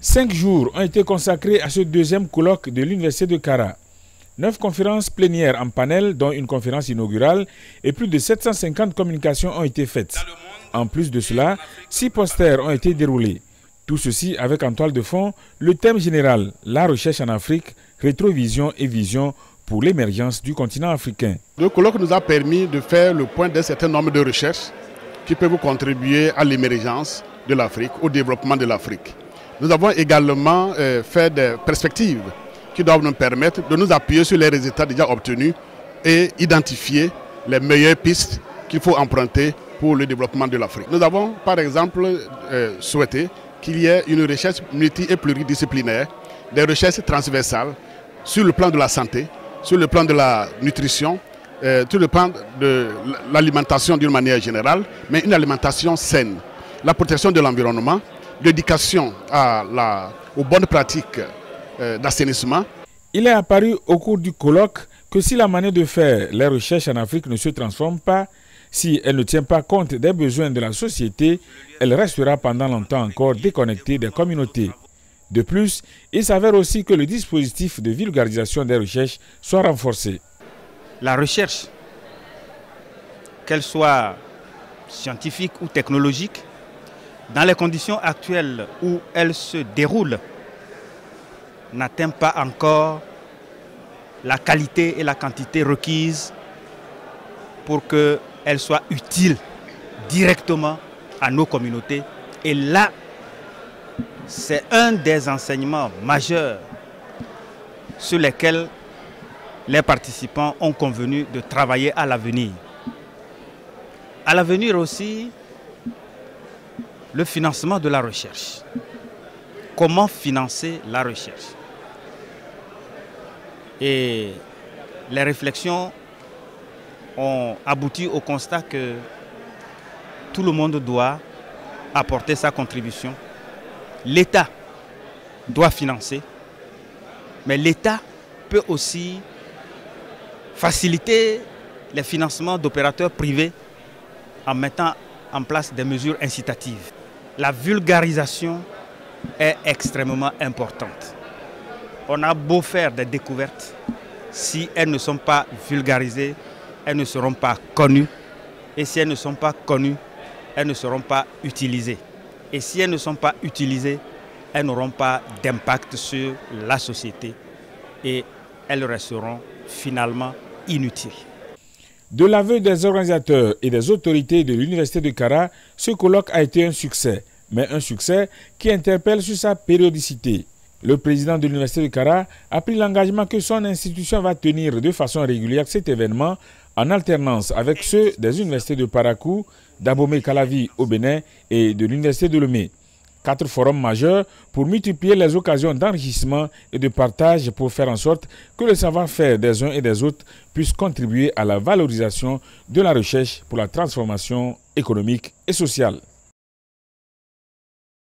5 jours ont été consacrés à ce deuxième colloque de l'Université de Kara. 9 conférences plénières en panel, dont une conférence inaugurale, et plus de 750 communications ont été faites. En plus de cela, 6 posters ont été déroulés. Tout ceci avec en toile de fond le thème général, la recherche en Afrique, rétrovision et vision pour l'émergence du continent africain. Le colloque nous a permis de faire le point d'un certain nombre de recherches qui peuvent contribuer à l'émergence de l'Afrique, au développement de l'Afrique. Nous avons également fait des perspectives qui doivent nous permettre de nous appuyer sur les résultats déjà obtenus et identifier les meilleures pistes qu'il faut emprunter pour le développement de l'Afrique. Nous avons par exemple souhaité qu'il y ait une recherche multi- et pluridisciplinaire, des recherches transversales sur le plan de la santé, sur le plan de la nutrition, sur le plan de l'alimentation d'une manière générale, mais une alimentation saine, la protection de l'environnement, l'éducation aux bonnes pratiques d'assainissement. Il est apparu au cours du colloque que si la manière de faire les recherches en Afrique ne se transforme pas, si elle ne tient pas compte des besoins de la société, elle restera pendant longtemps encore déconnectée des communautés. De plus, il s'avère aussi que le dispositif de vulgarisation des recherches soit renforcé. La recherche, qu'elle soit scientifique ou technologique, dans les conditions actuelles où elle se déroule, n'atteint pas encore la qualité et la quantité requises pour qu'elle soit utile directement à nos communautés. Et là, c'est un des enseignements majeurs sur lesquels les participants ont convenu de travailler à l'avenir. À l'avenir aussi, le financement de la recherche. Comment financer la recherche? Et les réflexions ont abouti au constat que tout le monde doit apporter sa contribution. L'État doit financer, mais l'État peut aussi faciliter les financements d'opérateurs privés en mettant en place des mesures incitatives. La vulgarisation est extrêmement importante. On a beau faire des découvertes, si elles ne sont pas vulgarisées, elles ne seront pas connues. Et si elles ne sont pas connues, elles ne seront pas utilisées. Et si elles ne sont pas utilisées, elles n'auront pas d'impact sur la société et elles resteront finalement inutiles. De l'aveu des organisateurs et des autorités de l'Université de Kara, ce colloque a été un succès, mais un succès qui interpelle sur sa périodicité. Le président de l'Université de Kara a pris l'engagement que son institution va tenir de façon régulière cet événement en alternance avec ceux des universités de Parakou, d'Abomey-Calavi au Bénin et de l'Université de Lomé. 4 forums majeurs pour multiplier les occasions d'enrichissement et de partage pour faire en sorte que le savoir-faire des uns et des autres puisse contribuer à la valorisation de la recherche pour la transformation économique et sociale.